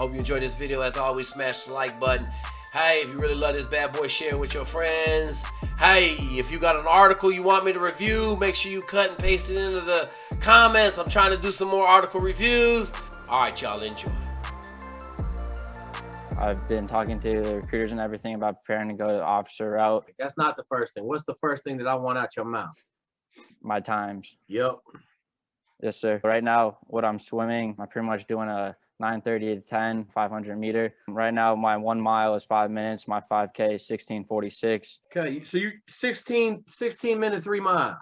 hope you enjoyed this video. As always, smash the like button. Hey, if you really love this bad boy, share it with your friends. Hey, if you got an article you want me to review, make sure you cut and paste it into the comments. I'm trying to do some more article reviews. All right, y'all, enjoy. I've been talking to the recruiters and everything about preparing to go to the officer route. That's not the first thing. What's the first thing that I want out your mouth? My times. Yep. Yes, sir. Right now, what I'm swimming, I'm pretty much doing a 9:30 to 10, 500 meter. Right now, my 1 mile is 5 minutes. My 5K is 16:46. Okay, so you 16 minute 3 mile.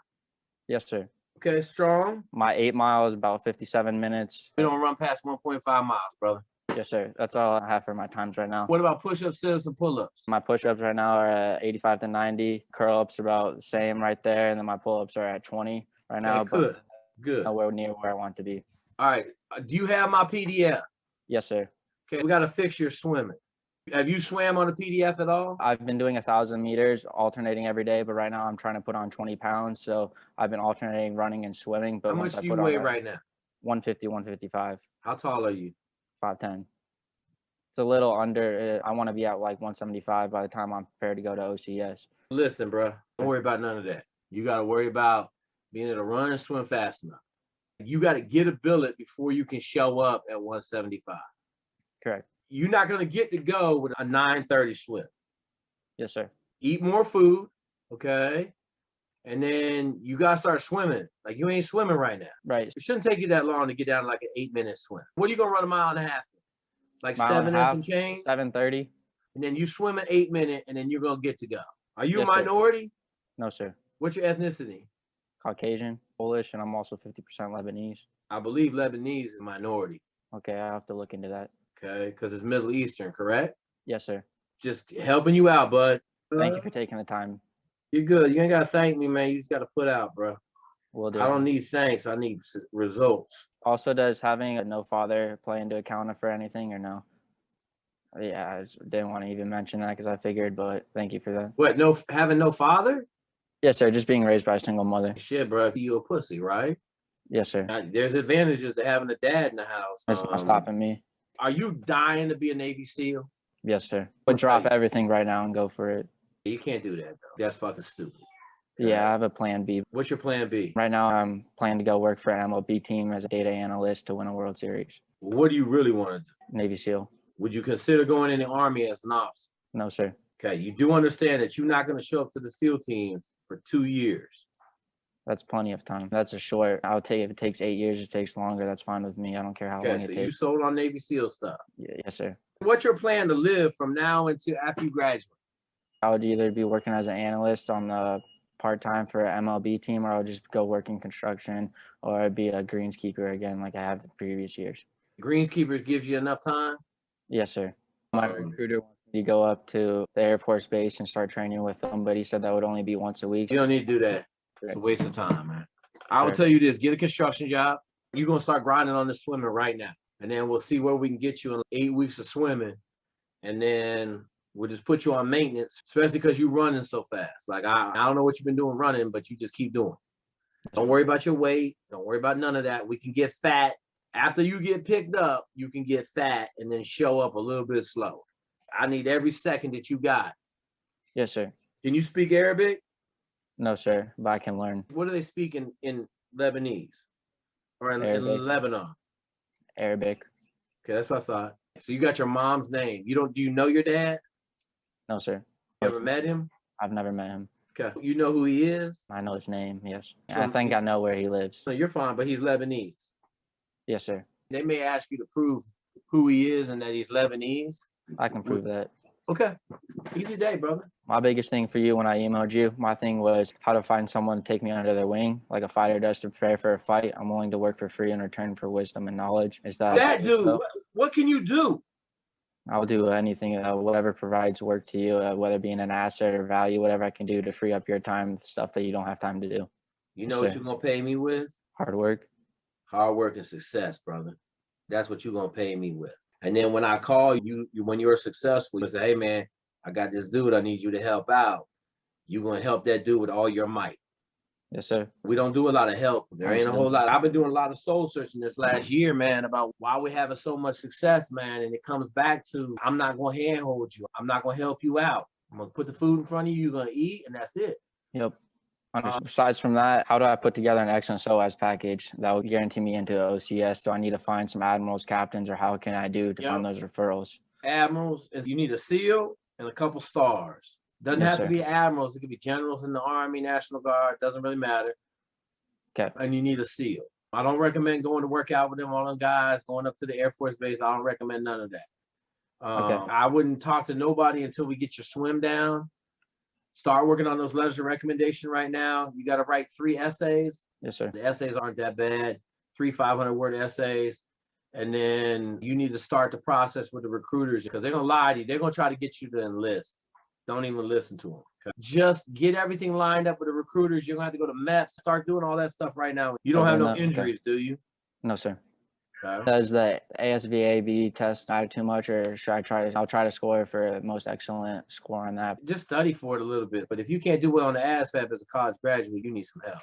Yes, sir. Okay, strong. My 8 mile is about 57 minutes. We don't run past 1.5 miles, brother. Yes, sir. That's all I have for my times right now. What about push-ups, sit-ups, and pull-ups? My push-ups right now are at 85 to 90. Curl-ups are about the same right there. And then my pull-ups are at 20 right now. Good, good. Nowhere near where I want to be. All right. Do you have my PDF? Yes, sir. Okay, we got to fix your swimming. Have you swam on a PDF at all? I've been doing 1,000 meters, alternating every day, but right now I'm trying to put on 20 pounds. So I've been alternating running and swimming. But How much do you weigh right now? 150, 155. How tall are you? 5'10". It's a little under. I want to be at like 175 by the time I'm prepared to go to OCS. Listen, bro, don't worry about none of that. You got to worry about being able to run and swim fast enough. You got to get a billet before you can show up at 175. Correct. You're not going to get to go with a 9:30 swim. Yes, sir. Eat more food, okay? And then you got to start swimming. Like, you ain't swimming right now. Right. It shouldn't take you that long to get down to like an 8-minute swim. What are you going to run a mile and a half? Like Mile 7 and a and half, some change? 7:30. And then you swim an 8-minute, and then you're going to get to go. Are you Yes, a sir. minority? No, sir. What's your ethnicity? Caucasian, Polish, and I'm also 50% Lebanese. I believe Lebanese is a minority, Okay, I have to look into that. okay? Because it's Middle Eastern, correct? Yes, sir. Just helping you out, bud. Thank you for taking the time. You're good. You ain't got to thank me, man. You just got to put out, bro. Will do. I don't need thanks. I need results. Also, does having a no father play into account for anything or no? Yeah, I just didn't want to even mention that because I figured, but thank you for that. What, no, having no father? Yes, sir. Just being raised by a single mother. Shit, bro. You a pussy, right? Yes, sir. Now, there's advantages to having a dad in the house. It's not stopping me. Are you dying to be a Navy SEAL? Yes, sir. Would drop everything right now and go for it. You can't do that, though. That's fucking stupid. Yeah, I have a plan B. What's your plan B? Right now, I'm planning to go work for an MLB team as a data analyst to win a World Series. What do you really want to do? Navy SEAL. Would you consider going in the Army as an officer? No, sir. Okay, you do understand that you're not going to show up to the SEAL teams for 2 years. That's plenty of time. That's a short. I'll take if it takes 8 years, it takes longer. That's fine with me. I don't care how long Okay, it so takes. you sold on Navy SEAL stuff. Yes, sir. What's your plan to live from now until after you graduate? I would either be working as an analyst on the part-time for an MLB team, or I would just go work in construction, or I'd be a greenskeeper again like I have the previous years. Greenskeepers gives you enough time? Yes, sir. My recruiter wants me to go up to the Air Force Base and start training with them, but he said that would only be once a week. You don't need to do that. It's a waste of time, man. I will tell you this, get a construction job. You're going to start grinding on the swimming right now. And then we'll see where we can get you in 8 weeks of swimming. And then we'll just put you on maintenance, especially because you're running so fast. Like, I don't know what you've been doing running, but you just keep doing. Don't worry about your weight. Don't worry about none of that. We can get fat. After you get picked up, you can get fat and then show up a little bit slower. I need every second that you got. Yes, sir. Can you speak Arabic? No, sir, but I can learn. What do they speak in Lebanese or in Lebanon? Arabic. Okay, that's what I thought. So you got your mom's name. Do you know your dad? No, sir. You ever met him? I've never met him. Okay. You know who he is? I know his name, yes. So- I think I know where he lives. No, you're fine, but he's Lebanese. Yes, sir. They may ask you to prove who he is and that he's Lebanese. I can prove that. Okay. Easy day, brother. My biggest thing for you when I emailed you, my thing was how to find someone to take me under their wing, like a fighter does to prepare for a fight. I'm willing to work for free in return for wisdom and knowledge. Is that dude, what can you do? I'll do anything, whatever provides work to you, whether being an asset or value, whatever I can do to free up your time, stuff that you don't have time to do. You know what you're going to pay me with? Hard work. Hard work and success, brother. That's what you're going to pay me with. And then when I call you, when you're successful, you say, hey, man, I got this dude I need you to help out. You're going to help that dude with all your might. Yes, sir. We don't do a lot of help. There ain't a whole lot. I've been doing a lot of soul searching this last year, man, about why we're having so much success, man. And it comes back to, I'm not going to handhold you. I'm not going to help you out. I'm going to put the food in front of you. You're going to eat, and that's it. Yep. Besides from that, how do I put together an excellent SOAS package that will guarantee me into OCS? Do I need to find some admirals, captains, or how can I do to find those referrals? Admirals, you need a SEAL and a couple stars. Doesn't have to be admirals. It could be generals in the Army, National Guard. Doesn't really matter. Okay. And you need a SEAL. I don't recommend going to work out with them, all them guys, going up to the Air Force Base. I don't recommend none of that. I wouldn't talk to nobody until we get your swim down. Start working on those letters of recommendation right now. You got to write 3 essays. Yes, sir. The essays aren't that bad. 3 500-word essays. And then you need to start the process with the recruiters because they're going to lie to you. They're going to try to get you to enlist. Don't even listen to them. Okay? Just get everything lined up with the recruiters. You're going to have to go to MEPS. Start doing all that stuff right now. You don't have no injuries, do you? No, sir. Okay. Does the ASVAB test matter too much, or should I try to? I'll try to score for the most excellent score on that. Just study for it a little bit. But if you can't do well on the ASVAB as a college graduate, you need some help.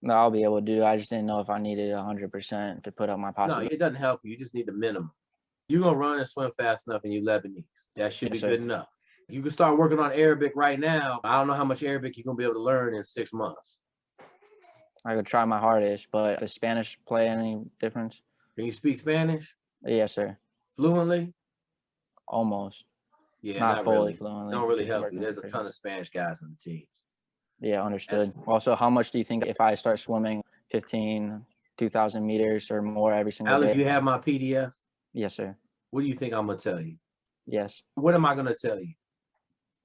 No, I'll be able to do. I just didn't know if I needed 100% to put up my possibility. No, it doesn't help you. You just need the minimum. You're going to run and swim fast enough and you're Lebanese. That should be good enough. You can start working on Arabic right now. I don't know how much Arabic you're going to be able to learn in 6 months. I could try my hardest, but does Spanish play any difference? Can you speak Spanish? Yes, sir. Fluently? Almost. Yeah, not fully really. fluently. Don't really help you. There's a ton of Spanish guys on the teams. Yeah, understood. Also, how much do you think if I start swimming 2,000 meters or more every single Alex, day? you have my PDF? Yes, sir. What do you think I'm going to tell you? Yes. What am I going to tell you?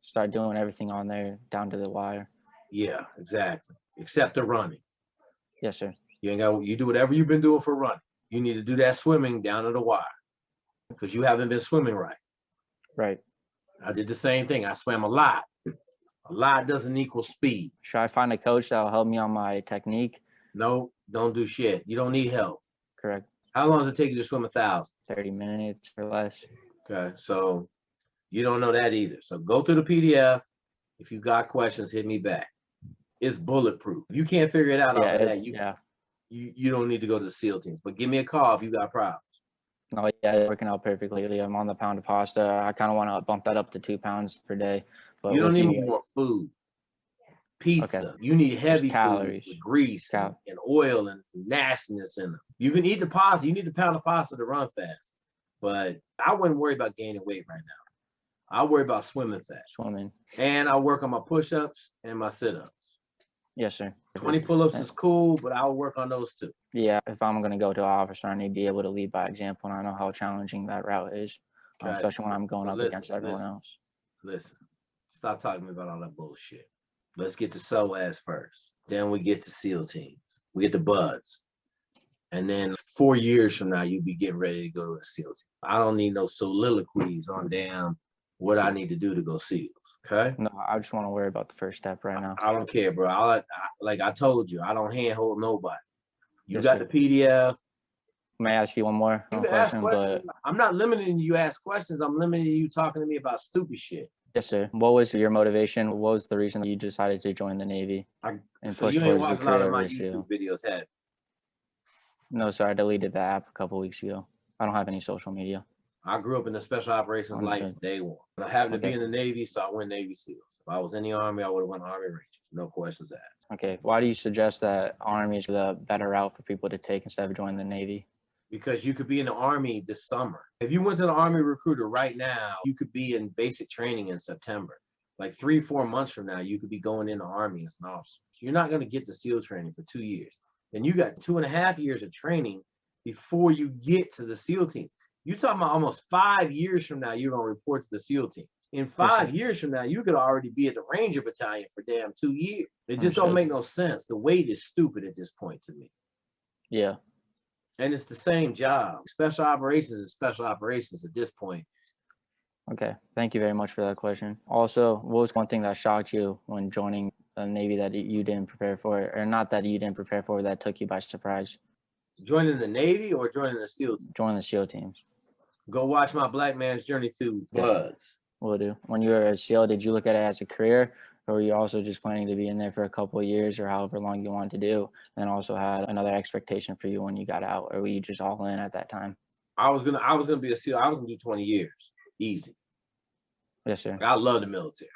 Start doing everything on there down to the wire. Yeah, exactly. Except the running. Yes, sir. You do whatever you've been doing for running. You need to do that swimming down to the wire because you haven't been swimming right. Right. I did the same thing. I swam a lot. A lot doesn't equal speed. Should I find a coach that will help me on my technique? No, don't do shit. You don't need help. Correct. How long does it take you to swim 1,000? 30 minutes or less. Okay, so you don't know that either. So go through the PDF. If you got questions, hit me back. It's bulletproof. If you can't figure it out off of that, you don't need to go to the SEAL teams. But give me a call if you got problems. No, yeah, it's working out perfectly. I'm on the pound of pasta. I kind of want to bump that up to 2 pounds per day. But you don't need more food. Pizza. Okay. You need heavy calories, food with grease and oil and nastiness in them. You can eat the pasta. You need the pound of pasta to run fast. But I wouldn't worry about gaining weight right now. I worry about swimming fast. Swimming. And I work on my push-ups and my sit-ups. Yes, sir. 20 pull-ups is cool, but I'll work on those too. Yeah, if I'm going to go to an officer, I need to be able to lead by example, and I know how challenging that route is, especially when I'm going up against everyone else. Listen, stop talking about all that bullshit. Let's get to SOAS first. Then we get to SEAL teams. We get the buds. And then 4 years from now, you'll be getting ready to go to a SEAL team. I don't need no soliloquies on damn what I need to do to go SEALs. Okay. No, I just want to worry about the first step right now. I don't care, bro. Like I told you, I don't handhold nobody. You got the PDF. May I ask you one more you can ask questions. I'm not limiting you ask questions. I'm limiting you talking to me about stupid shit. Yes, sir. What was your motivation? What was the reason you decided to join the Navy? So you ain't watched a lot of my YouTube videos, have you? No, sir. I deleted the app a couple weeks ago. I don't have any social media. I grew up in the special operations life day one. I happened to be in the Navy, so I went Navy SEALs. If I was in the Army, I would have went Army Rangers. No questions asked. Okay. Why do you suggest that Army is the better route for people to take instead of joining the Navy? Because you could be in the Army this summer. If you went to the Army recruiter right now, you could be in basic training in September. Like 3-4 months from now, you could be going in the Army as an officer. So you're not going to get the SEAL training for 2 years. And you got 2.5 years of training before you get to the SEAL teams. You're talking about almost 5 years from now, you're going to report to the SEAL teams. In 5 years from now, you could already be at the Ranger Battalion for damn 2 years. It just don't make no sense. The wait is stupid at this point to me. Yeah. And it's the same job. Special operations is special operations at this point. Okay. Thank you very much for that question. Also, what was one thing that shocked you when joining the Navy that you didn't prepare for, or not that you didn't prepare for, that took you by surprise? Joining the Navy or joining the SEAL team? Joining the SEAL teams. Go watch my Black Man's Journey Through Buds. Will do. When you were a SEAL, did you look at it as a career, Or were you also just planning to be in there for a couple of years or however long you wanted to do, and also had another expectation for you when you got out? Or were you just all in at that time? I was gonna be a SEAL. I was gonna do 20 years, easy. Yes, sir. I love the military.